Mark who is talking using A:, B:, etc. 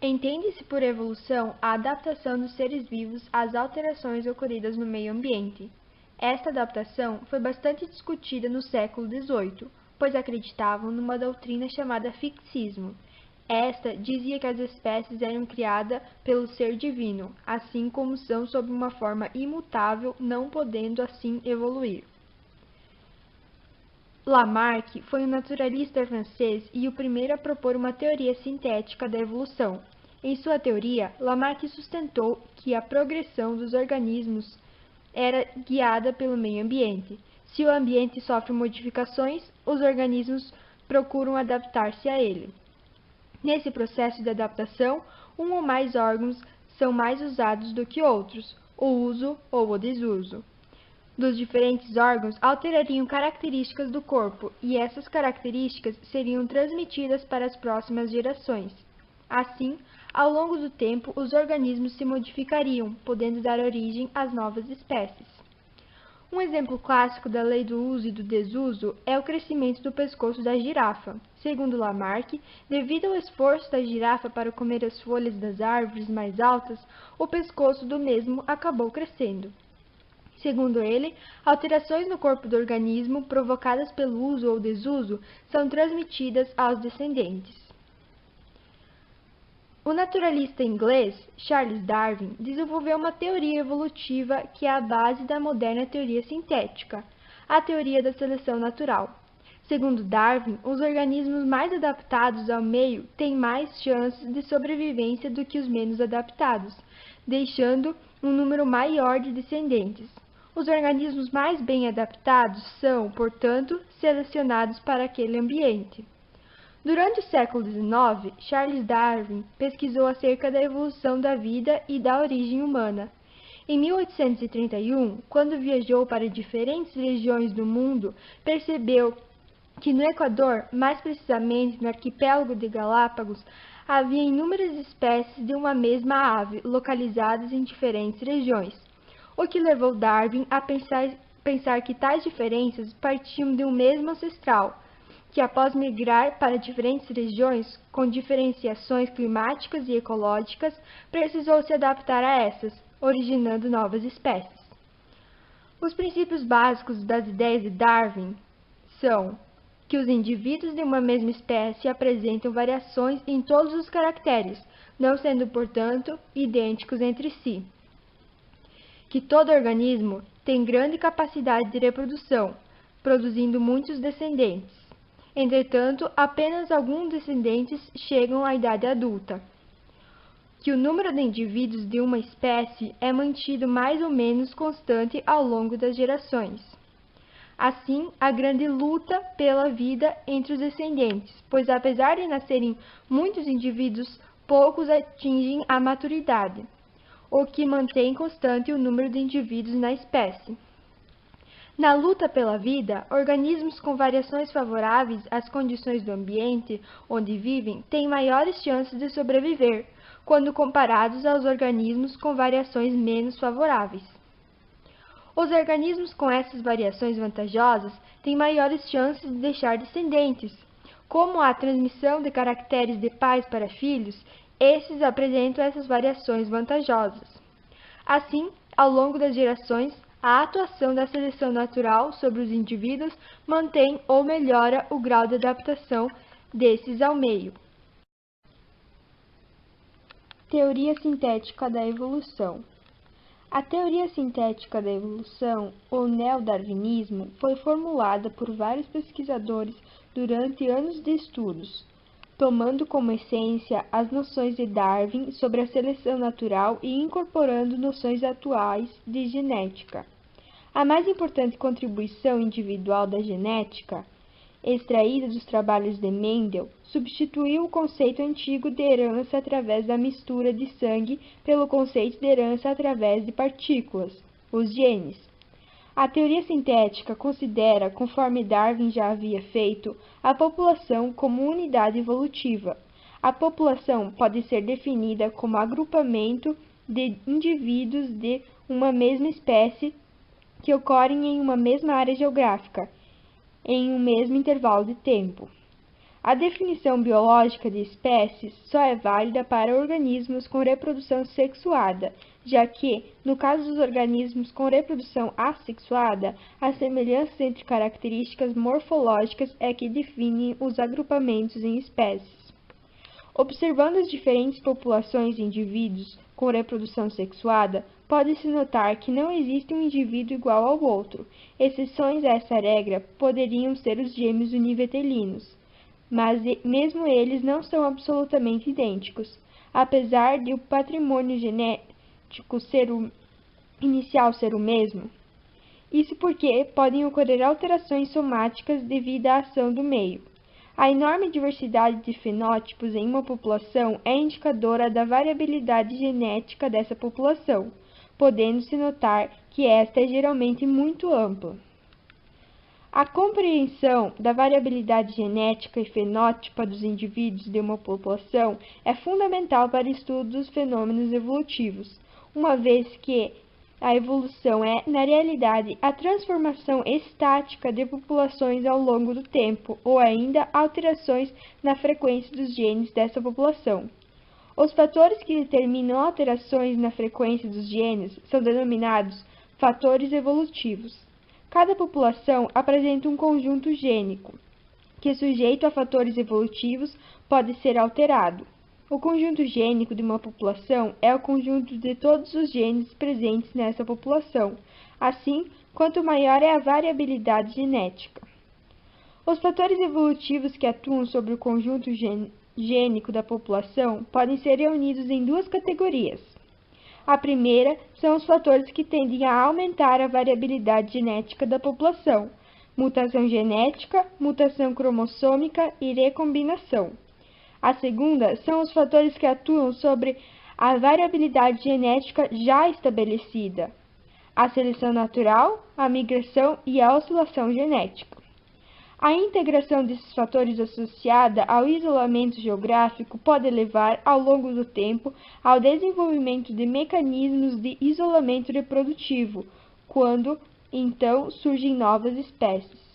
A: Entende-se por evolução a adaptação dos seres vivos às alterações ocorridas no meio ambiente. Esta adaptação foi bastante discutida no século XVIII, pois acreditavam numa doutrina chamada fixismo. Esta dizia que as espécies eram criadas pelo ser divino, assim como são sob uma forma imutável, não podendo assim evoluir. Lamarck foi um naturalista francês e o primeiro a propor uma teoria sintética da evolução. Em sua teoria, Lamarck sustentou que a progressão dos organismos era guiada pelo meio ambiente. Se o ambiente sofre modificações, os organismos procuram adaptar-se a ele. Nesse processo de adaptação, um ou mais órgãos são mais usados do que outros, o uso ou o desuso dos diferentes órgãos alterariam características do corpo, e essas características seriam transmitidas para as próximas gerações. Assim, ao longo do tempo, os organismos se modificariam, podendo dar origem às novas espécies. Um exemplo clássico da lei do uso e do desuso é o crescimento do pescoço da girafa. Segundo Lamarck, devido ao esforço da girafa para comer as folhas das árvores mais altas, o pescoço do mesmo acabou crescendo. Segundo ele, alterações no corpo do organismo provocadas pelo uso ou desuso são transmitidas aos descendentes. O naturalista inglês Charles Darwin desenvolveu uma teoria evolutiva que é a base da moderna teoria sintética, a teoria da seleção natural. Segundo Darwin, os organismos mais adaptados ao meio têm mais chances de sobrevivência do que os menos adaptados, deixando um número maior de descendentes. Os organismos mais bem adaptados são, portanto, selecionados para aquele ambiente. Durante o século XIX, Charles Darwin pesquisou acerca da evolução da vida e da origem humana. Em 1831, quando viajou para diferentes regiões do mundo, percebeu que no Equador, mais precisamente no arquipélago de Galápagos, havia inúmeras espécies de uma mesma ave localizadas em diferentes regiões, o que levou Darwin a pensar que tais diferenças partiam de um mesmo ancestral, que após migrar para diferentes regiões com diferenciações climáticas e ecológicas, precisou se adaptar a essas, originando novas espécies. Os princípios básicos das ideias de Darwin são que os indivíduos de uma mesma espécie apresentam variações em todos os caracteres, não sendo, portanto, idênticos entre si. Que todo organismo tem grande capacidade de reprodução, produzindo muitos descendentes. Entretanto, apenas alguns descendentes chegam à idade adulta. Que o número de indivíduos de uma espécie é mantido mais ou menos constante ao longo das gerações. Assim, a grande luta pela vida entre os descendentes, pois apesar de nascerem muitos indivíduos, poucos atingem a maturidade, o que mantém constante o número de indivíduos na espécie. Na luta pela vida, organismos com variações favoráveis às condições do ambiente onde vivem têm maiores chances de sobreviver, quando comparados aos organismos com variações menos favoráveis. Os organismos com essas variações vantajosas têm maiores chances de deixar descendentes. Como há transmissão de caracteres de pais para filhos, esses apresentam essas variações vantajosas. Assim, ao longo das gerações, a atuação da seleção natural sobre os indivíduos mantém ou melhora o grau de adaptação desses ao meio. Teoria sintética da evolução. A teoria sintética da evolução, ou neodarwinismo, foi formulada por vários pesquisadores durante anos de estudos, tomando como essência as noções de Darwin sobre a seleção natural e incorporando noções atuais de genética. A mais importante contribuição individual da genética, extraída dos trabalhos de Mendel, substituiu o conceito antigo de herança através da mistura de sangue pelo conceito de herança através de partículas, os genes. A teoria sintética considera, conforme Darwin já havia feito, a população como unidade evolutiva. A população pode ser definida como agrupamento de indivíduos de uma mesma espécie que ocorrem em uma mesma área geográfica, em um mesmo intervalo de tempo. A definição biológica de espécies só é válida para organismos com reprodução sexuada, já que, no caso dos organismos com reprodução assexuada, as semelhanças entre características morfológicas é que definem os agrupamentos em espécies. Observando as diferentes populações de indivíduos com reprodução sexuada, pode-se notar que não existe um indivíduo igual ao outro. Exceções a essa regra poderiam ser os gêmeos univetelinos, mas mesmo eles não são absolutamente idênticos, apesar de o patrimônio genético inicial ser o mesmo. Isso porque podem ocorrer alterações somáticas devido à ação do meio. A enorme diversidade de fenótipos em uma população é indicadora da variabilidade genética dessa população, podendo-se notar que esta é geralmente muito ampla. A compreensão da variabilidade genética e fenótipa dos indivíduos de uma população é fundamental para o estudo dos fenômenos evolutivos, uma vez que a evolução é, na realidade, a transformação estática de populações ao longo do tempo, ou ainda alterações na frequência dos genes dessa população. Os fatores que determinam alterações na frequência dos genes são denominados fatores evolutivos. Cada população apresenta um conjunto gênico, que, sujeito a fatores evolutivos, pode ser alterado. O conjunto gênico de uma população é o conjunto de todos os genes presentes nessa população. Assim, quanto maior é a variabilidade genética. Os fatores evolutivos que atuam sobre o conjunto gênico da população podem ser reunidos em duas categorias. A primeira são os fatores que tendem a aumentar a variabilidade genética da população: mutação genética, mutação cromossômica e recombinação. A segunda são os fatores que atuam sobre a variabilidade genética já estabelecida: a seleção natural, a migração e a oscilação genética. A integração desses fatores associada ao isolamento geográfico pode levar, ao longo do tempo, ao desenvolvimento de mecanismos de isolamento reprodutivo, quando, então, surgem novas espécies.